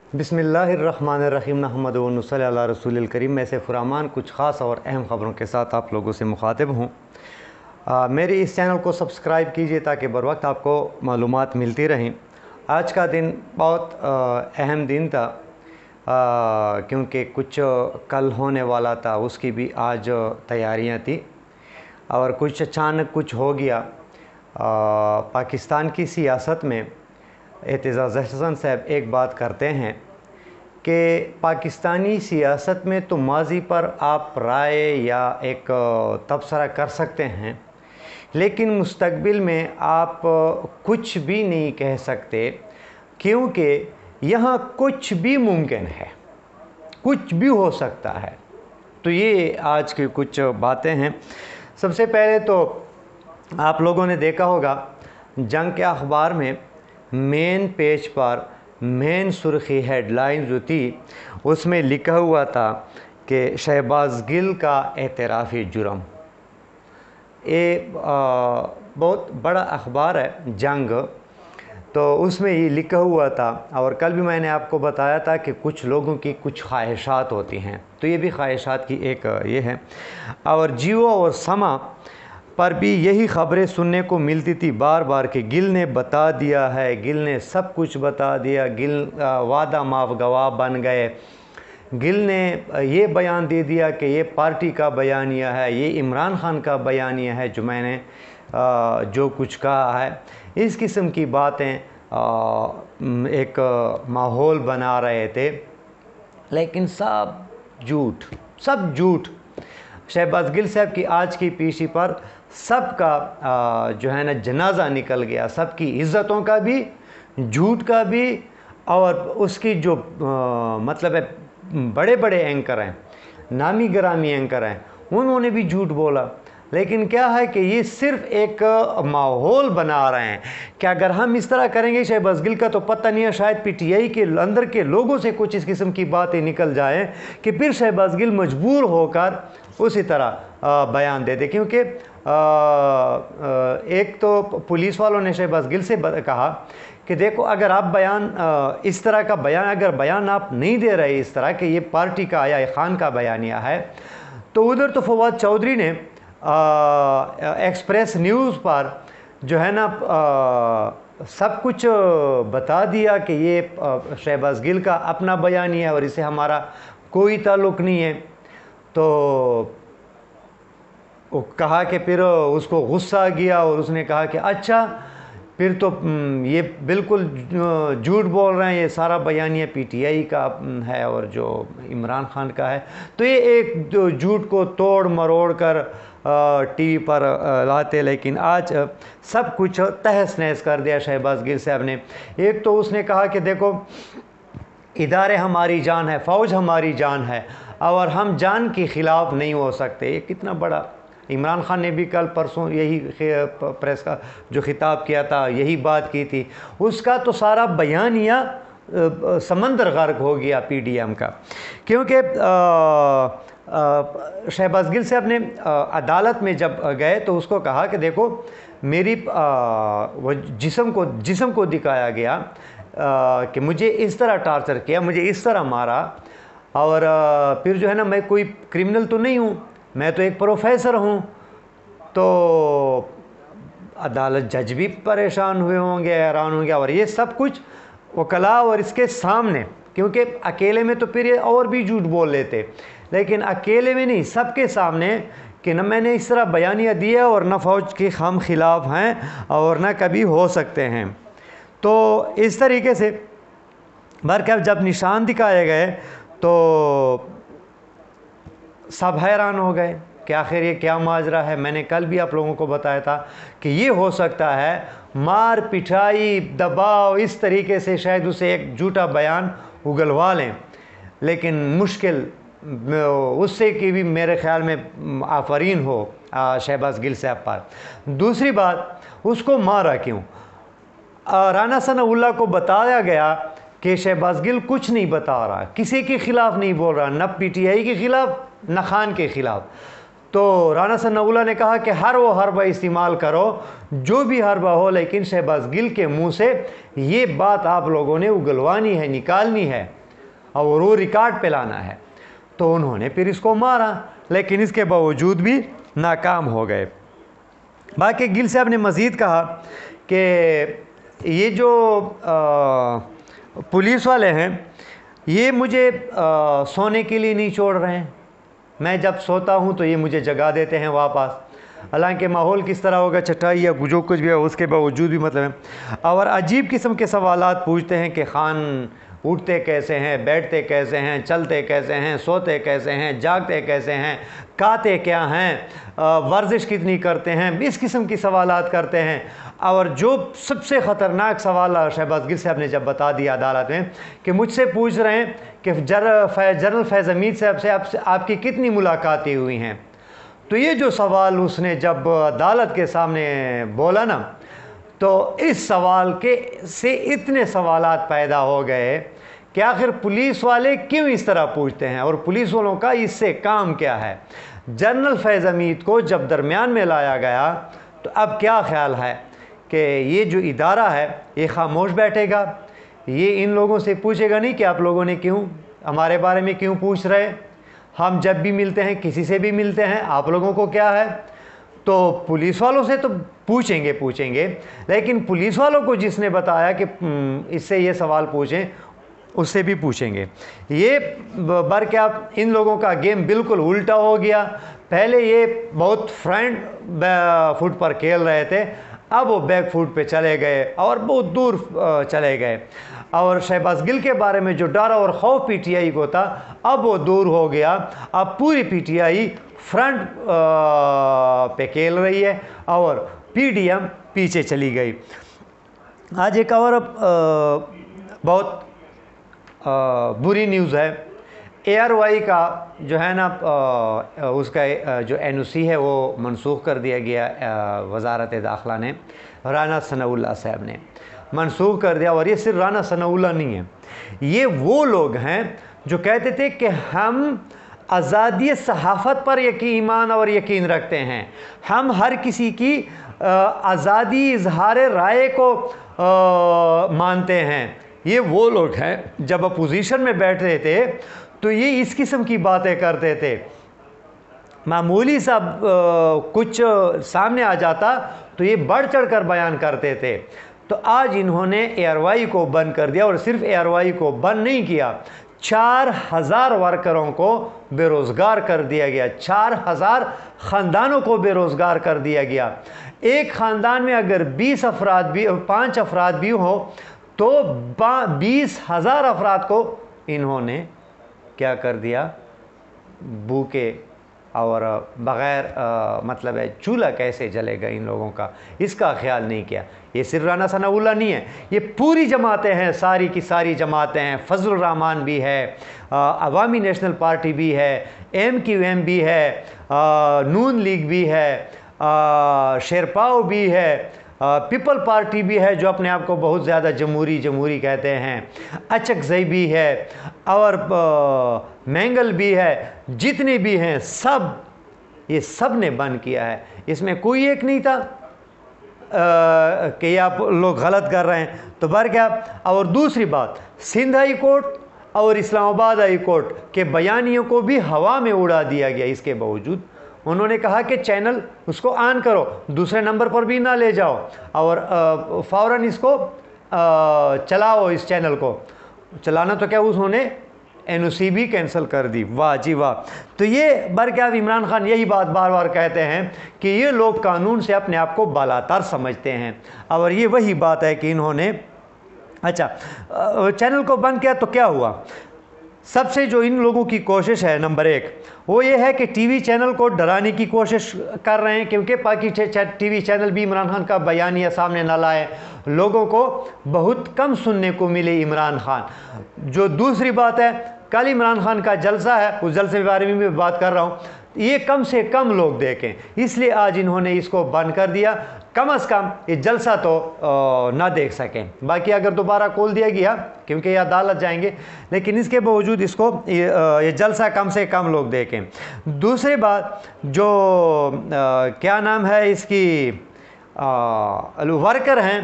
बिस्मिल्लाहिर्रहमानिर्रहीम नहमदु व नसल्ली अला रसूलिल करीम। मैं से फुरामान कुछ ख़ास और अहम ख़बरों के साथ आप लोगों से मुखातिब हूँ। मेरे इस चैनल को सब्सक्राइब कीजिए ताकि बर वक्त आपको मालूमात मिलती रहें। आज का दिन बहुत अहम दिन था क्योंकि कुछ कल होने वाला था, उसकी भी आज तैयारियां थी और कुछ अचानक कुछ हो गया। पाकिस्तान की सियासत में एतजाज़ हसन साहब एक बात करते हैं कि पाकिस्तानी सियासत में तो माजी पर आप राय या एक तबसरा कर सकते हैं, लेकिन मुस्तकबिल में आप कुछ भी नहीं कह सकते क्योंकि यहाँ कुछ भी मुमकिन है, कुछ भी हो सकता है। तो ये आज की कुछ बातें हैं। सबसे पहले तो आप लोगों ने देखा होगा जंग के अखबार में मेन पेज पर मेन सुर्खी हेडलाइन जो थी उसमें लिखा हुआ था कि शहबाज गिल का एतराफ़ी जुर्म। ये बहुत बड़ा अखबार है जंग, तो उसमें ये लिखा हुआ था। और कल भी मैंने आपको बताया था कि कुछ लोगों की कुछ ख्वाहिशात होती हैं, तो ये भी ख्वाहिशात की एक ये है। और जियो और समा पर भी यही ख़बरें सुनने को मिलती थी बार बार कि गिल ने बता दिया है, गिल ने सब कुछ बता दिया, गिल वादा माफ गवाह बन गए, गिल ने ये बयान दे दिया कि ये पार्टी का बयानिया है, ये इमरान खान का बयानिया है जो मैंने जो कुछ कहा है। इस किस्म की बातें एक माहौल बना रहे थे, लेकिन सब झूठ, सब झूठ। शहबाज गिल साहब की आज की पीशी पर सबका जो है ना जनाजा निकल गया, सबकी इज़्ज़तों का भी, झूठ का भी। और उसकी जो मतलब है बड़े बड़े एंकर हैं, नामी गिरामी एंकर हैं, उन्होंने भी झूठ बोला। लेकिन क्या है कि ये सिर्फ एक माहौल बना रहे हैं कि अगर हम इस तरह करेंगे शहबाज गिल का तो पता नहीं है, शायद पीटीआई के अंदर के लोगों से कुछ इस किस्म की बातें निकल जाएं कि फिर शहबाज गिल मजबूर होकर उसी तरह बयान दे दे। क्योंकि एक तो पुलिस वालों ने शहबाज गिल से कहा कि देखो अगर आप बयान इस तरह का बयान अगर बयान आप नहीं दे रहे इस तरह कि ये पार्टी का आया खान का बयानिया है, तो उधर तो फवाद चौधरी ने एक्सप्रेस न्यूज़ पर जो है ना सब कुछ बता दिया कि ये शहबाज गिल का अपना बयानिया है और इससे हमारा कोई ताल्लुक़ नहीं है। तो वो कहा कि फिर उसको गुस्सा आ गया और उसने कहा कि अच्छा फिर तो ये बिल्कुल झूठ बोल रहे हैं, ये सारा बयानिया पीटीआई का है और जो इमरान खान का है। तो ये एक जो झूठ को तोड़ मरोड़ कर टीवी पर लाते, लेकिन आज सब कुछ तहस नहस कर दिया शहबाज गिल साहब ने। एक तो उसने कहा कि देखो इदारे हमारी जान है, फ़ौज हमारी जान है और हम जान के ख़िलाफ़ नहीं हो सकते। ये कितना बड़ा, इमरान खान ने भी कल परसों यही प्रेस का जो खिताब किया था यही बात की थी, उसका तो सारा बयानिया समंदर गर्क हो गया पीडीएम का। क्योंकि शहबाज गिल साहब ने अदालत में जब गए तो उसको कहा कि देखो मेरी वो जिस्म को दिखाया गया कि मुझे इस तरह टार्चर किया, मुझे इस तरह मारा और फिर जो है ना मैं कोई क्रिमिनल तो नहीं हूँ, मैं तो एक प्रोफेसर हूँ। तो अदालत जज भी परेशान हुए होंगे, हैरान होंगे। और ये सब कुछ वकला और इसके सामने, क्योंकि अकेले में तो फिर ये और भी झूठ बोल लेते, लेकिन अकेले में नहीं, सबके सामने कि न मैंने इस तरह बयानिया दिया और न फ़ौज के हम खिलाफ़ हैं और न कभी हो सकते हैं। तो इस तरीके से बहरकैफ जब निशान दिखाए गए तो सब हैरान हो गए कि आखिर ये क्या माजरा है। मैंने कल भी आप लोगों को बताया था कि ये हो सकता है मार पिटाई दबाव इस तरीके से शायद उसे एक झूठा बयान उगलवा लें, लेकिन मुश्किल उससे की भी मेरे ख्याल में आफरीन हो शहबाज गिल साहब पर। दूसरी बात, उसको मारा क्यों? राना सनाउल्लाह को बताया गया कि शहबाज गिल कुछ नहीं बता रहा, किसी के ख़िलाफ़ नहीं बोल रहा, न पीटीआई के ख़िलाफ़ न खान के ख़िलाफ़। तो राना सनाउल्लाह ने कहा कि हर वो हरबा इस्तेमाल करो जो भी हरबा हो, लेकिन शहबाज गिल के मुंह से ये बात आप लोगों ने उगलवानी है, निकालनी है। اور وہ ریکارڈ پہ لانا ہے، تو انہوں نے پھر اس کو مارا، لیکن اس کے باوجود بھی ناکام ہو گئے۔ باقی گل صاحب نے مزید کہا کہ یہ جو پولیس والے ہیں یہ مجھے سونے کے لیے نہیں چھوڑ رہے ہیں، میں جب سوتا ہوں تو یہ مجھے جگا دیتے ہیں واپس، حالانکہ ماحول کس طرح ہوگا، چٹائی یا جو کچھ بھی ہے، اس کے باوجود بھی مطلب ہے، اور عجیب قسم کے سوالات پوچھتے ہیں کہ خان اٹھتے کیسے ہیں، بیٹھتے کیسے ہیں، چلتے کیسے ہیں، سوتے کیسے ہیں، جاگتے کیسے ہیں، کھاتے کیا ہیں، ورزش کتنی کرتے ہیں، اس قسم کی سوالات کرتے ہیں۔ اور جو سب سے خطرناک سوال شہباز گل صاحب نے جب بتا دیا عدالت میں کہ مجھ سے پوچھ رہے ہیں کہ جنرل فیض حمید صاحب سے آپ کی کتنی ملاقاتیں ہوئی ہیں، تو یہ جو سوال اس نے جب عدالت کے سامنے بولا نا، تو اس سوال سے اتنے سوالات پیدا ہو گئے کہ آخر پولیس والے کیوں اس طرح پوچھتے ہیں، اور پولیس والوں کا اس سے کام کیا ہے۔ جنرل فیض حمید کو جب درمیان میں لایا گیا تو اب کیا خیال ہے کہ یہ جو ادارہ ہے یہ خاموش بیٹھے گا، یہ ان لوگوں سے پوچھے گا نہیں کہ آپ لوگوں نے کیوں ہمارے بارے میں کیوں پوچھ رہے، ہم جب بھی ملتے ہیں کسی سے بھی ملتے ہیں، آپ لوگوں کو کیا ہے؟ تو پولیس والوں سے تو پوچھیں گے، لیکن پولیس والوں کو جس نے بتایا کہ اس سے یہ سوال پوچھیں، اس سے بھی پوچھیں گے۔ یہ برکہ ان لوگوں کا گیم بالکل الٹا ہو گیا، پہلے یہ بہت فرنٹ فٹ پر کھیل رہے تھے، اب وہ بیک فٹ پہ چلے گئے اور بہت دور چلے گئے، اور شہباز گل کے بارے میں جو ڈر اور خوف پی ٹی آئی کو تھا اب وہ دور ہو گیا، اب پوری پی ٹی آئی فرنٹ پہ کھیل رہی ہے اور پی ڈی ایم پیچھے چلی گئی۔ آج ایک اور بہت بری نیوز ہے، اے آر وائی کا جو ہے نا اس کا جو این او سی ہے وہ منسوخ کر دیا گیا، وزارت داخلہ نے، رانا ثناء اللہ صاحب نے منسوخ کر دیا۔ اور یہ صرف رانا ثناء اللہ نہیں ہے، یہ وہ لوگ ہیں جو کہتے تھے کہ ہم آزادی صحافت پر ایمان اور یقین رکھتے ہیں، ہم ہر کسی کی آزادی اظہار رائے کو مانتے ہیں۔ یہ وہ لوگ ہیں جب اپوزیشن میں بیٹھتے تھے تو یہ اس قسم کی باتیں کرتے تھے، معمولی سا کچھ سامنے آ جاتا تو یہ بڑھ چڑھ کر بیان کرتے تھے۔ تو آج انہوں نے اے آر وائی کو بند کر دیا، اور صرف اے آر وائی کو بند نہیں کیا، 4000 ورکروں کو بے روزگار کر دیا گیا، 4000 خاندانوں کو بے روزگار کر دیا گیا۔ ایک خاندان میں اگر 5 افراد بھی ہو تو 20,000 افراد کو انہوں نے کیا کر دیا، بھوکے اور بغیر مطلب ہے چولہا کیسے جلے گا ان لوگوں کا، اس کا خیال نہیں کیا۔ یہ صرف رانا ثناء اللہ نہیں ہے، یہ پوری جماعتیں ہیں، ساری کی ساری جماعتیں ہیں، فضل الرحمان بھی ہے، عوامی نیشنل پارٹی بھی ہے، ایم کیو ایم بھی ہے، نون لیگ بھی ہے، شیرپاؤ بھی ہے، پیپل پارٹی بھی ہے جو اپنے آپ کو بہت زیادہ جمہوری کہتے ہیں، اچکزئی بھی ہے، اور مینگل بھی ہے، جتنے بھی ہیں یہ سب نے بند کیا ہے، اس میں کوئی ایک نہیں تھا کہ یہ آپ لوگ غلط کر رہے ہیں۔ تو کیا، اور دوسری بات، سندھ ہائی کورٹ اور اسلام آباد ہائی کورٹ کے بیانیوں کو بھی ہوا میں اڑا دیا گیا، اس کے باوجود انہوں نے کہا کہ چینل اس کو آن کرو، دوسرے نمبر پر بھی نہ لے جاؤ، اور فوراً اس کو چلاؤ، اس چینل کو چلانا، تو کیا انہوں نے این او سی بھی کینسل کر دی۔ واہ جی واہ۔ تو یہ برکیاب عمران خان یہی بات بار بار کہتے ہیں کہ یہ لوگ قانون سے اپنے آپ کو بالاتر سمجھتے ہیں، اور یہ وہی بات ہے کہ انہوں نے چینل کو بند کیا تو کیا ہوا؟ سب سے جو ان لوگوں کی کوشش ہے نمبر 1 وہ یہ ہے کہ ٹی وی چینل کو ڈرانے کی کوشش کر رہے ہیں، کیونکہ ٹی وی چینل بھی عمران خان کا بیانیہ سامنے نہ لائے، لوگوں کو بہت کم سننے کو ملے عمران خان۔ جو دوسری بات ہے، کل عمران خان کا جلسہ ہے، اس جلسے کے بارے میں بھی بات کر رہا ہوں، یہ کم سے کم لوگ دیکھیں، اس لیے آج انہوں نے اس کو بند کر دیا، کم از کم یہ جلسہ تو نہ دیکھ سکیں، باقی اگر دوبارہ کھول دیا گیا کیونکہ یہ عدالت جائیں گے، لیکن اس کے باوجود اس کو یہ جلسہ کم سے کم لوگ دیکھیں۔ دوسری بات، جو کیا نام ہے اس کی ورکر ہیں،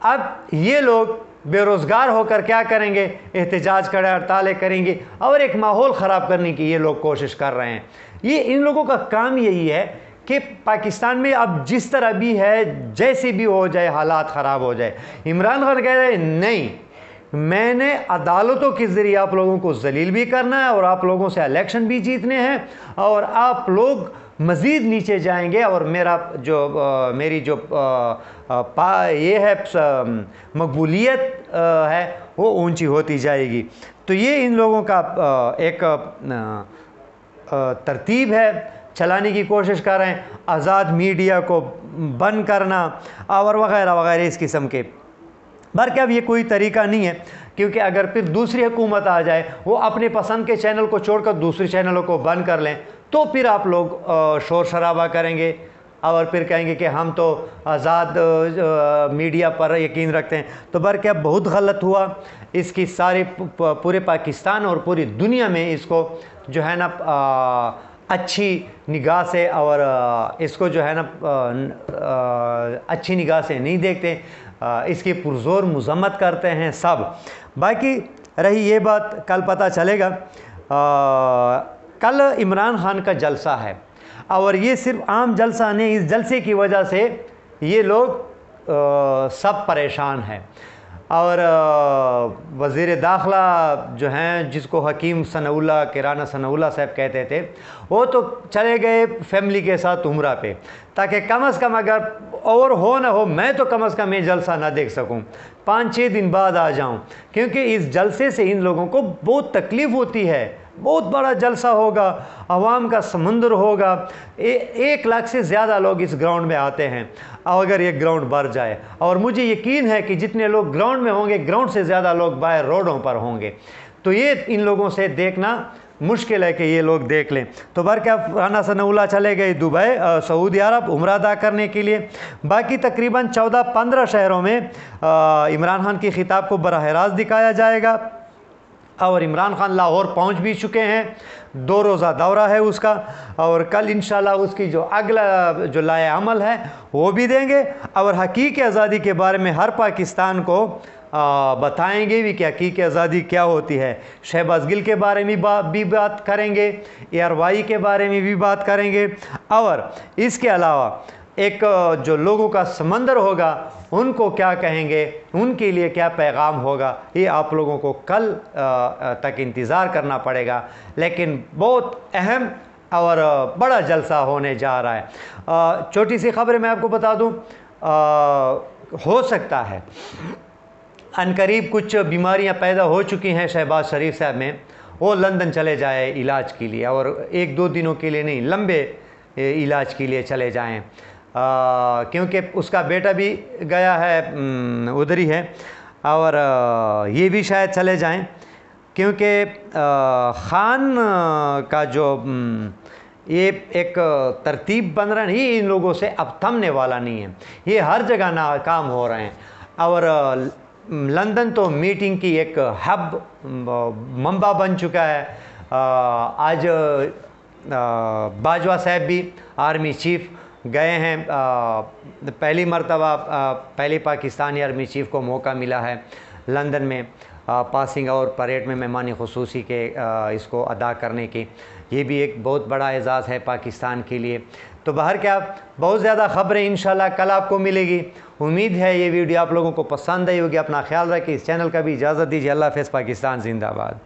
اب یہ لوگ बेरोज़गार होकर क्या करेंगे, एहतजाज करें, हड़तालें करेंगे और एक माहौल ख़राब करने की ये लोग कोशिश कर रहे हैं। ये इन लोगों का काम यही है कि पाकिस्तान में अब जिस तरह भी है, जैसे भी हो जाए, हालात ख़राब हो जाए। इमरान खान कह रहे हैं नहीं, मैंने अदालतों के ज़रिए आप लोगों को ज़लील भी करना है और आप लोगों से इलेक्शन भी जीतने हैं और आप लोग मज़ीद नीचे जाएंगे और मेरी जो ये है मकबूलियत है वो ऊंची होती जाएगी। तो ये इन लोगों का एक तरतीब है, चलाने की कोशिश कर रहे हैं। आज़ाद मीडिया को बंद करना और वगैरह वगैरह इस किस्म के। बल्कि अब ये कोई तरीका नहीं है, क्योंकि अगर फिर दूसरी हुकूमत आ जाए, वो अपने पसंद के चैनल को छोड़कर दूसरे चैनलों को बंद कर लें, तो फिर आप लोग शोर शराबा करेंगे और फिर कहेंगे कि हम तो आज़ाद मीडिया पर यकीन रखते हैं। तो बल्कि अब बहुत गलत हुआ। इसकी सारी पूरे पाकिस्तान और पूरी दुनिया में इसको जो है ना अच्छी निगाह से और इसको जो है ना अच्छी निगाह से नहीं देखते, इसकी पुरज़ोर मज़म्मत करते हैं सब। बाकी रही ये बात, कल पता चलेगा। कल इमरान खान का जलसा है और ये सिर्फ आम जलसा नहीं, इस जलसे की वजह से ये लोग सब परेशान हैं। और वज़ीर दाखिला जो हैं, जिसको हकीम सनाउल्लाह किराना सनाउल्लाह साहब कहते थे, वो तो चले गए फैमिली के साथ उम्रा पे, ताकि कम से कम अगर और हो ना हो, मैं तो कम से कम ये जलसा ना देख सकूं, 5-6 दिन बाद आ जाऊं, क्योंकि इस जलसे से इन लोगों को बहुत तकलीफ़ होती है। बहुत बड़ा जलसा होगा, अवाम का समुंदर होगा, 1 लाख से ज़्यादा लोग इस ग्राउंड में आते हैं अगर ये ग्राउंड भर जाए। और मुझे यकीन है कि जितने लोग ग्राउंड में होंगे, ग्राउंड से ज़्यादा लोग बाहर रोडों पर होंगे। तो ये इन लोगों से देखना मुश्किल है कि ये लोग देख लें। तो राना सनाउल्लाह चले गए दुबई, सऊदी अरब उम्रा अदा करने के लिए। बाकी तकरीबन 14-15 शहरों में इमरान खान की खिताब को बराह रास्त दिखाया जाएगा। और इमरान खान लाहौर पहुंच भी चुके हैं, 2 रोज़ा दौरा है उसका, और कल इंशाल्लाह उसकी जो अगला जो लाए अमल है वो भी देंगे और हकीकी आज़ादी के बारे में हर पाकिस्तान को बताएंगे भी कि हकीकी आज़ादी क्या होती है। शहबाज गिल के बारे में भी बात करेंगे, ARY के बारे में भी बात करेंगे, और इसके अलावा एक जो लोगों का समंदर होगा उनको क्या कहेंगे, उनके लिए क्या पैगाम होगा, ये आप लोगों को कल तक इंतज़ार करना पड़ेगा। लेकिन बहुत अहम और बड़ा जलसा होने जा रहा है। छोटी सी खबर मैं आपको बता दूं, हो सकता है अनकरीब कुछ बीमारियां पैदा हो चुकी हैं शहबाज शरीफ साहब में, वो लंदन चले जाए इलाज के लिए, और 1-2 दिनों के लिए नहीं, लंबे इलाज के लिए चले जाएं, क्योंकि उसका बेटा भी गया है उधर ही है, और ये भी शायद चले जाएं, क्योंकि ख़ान का जो ये एक तरतीब बन रहा है, ये इन लोगों से अब थमने वाला नहीं है। ये हर जगह नाकाम हो रहे हैं। और लंदन तो मीटिंग की एक हब मंबा बन चुका है। आज बाजवा साहब भी, आर्मी चीफ, गए हैं। पहली मर्तबा पहले पाकिस्तानी आर्मी चीफ को मौका मिला है लंदन में पासिंग और परेड में मेहमानी खुसूसी के इसको अदा करने की। ये भी एक बहुत बड़ा एजाज़ है पाकिस्तान के लिए। तो बाहर क्या बहुत ज़्यादा ख़बरें इंशाल्लाह कल आपको मिलेगी। उम्मीद है ये वीडियो आप लोगों को पसंद आई होगी। अपना ख्याल रखें। इस चैनल का भी इजाज़त दीजिए। अल्लाह हाफ़िज़। पाकिस्तान जिंदाबाद।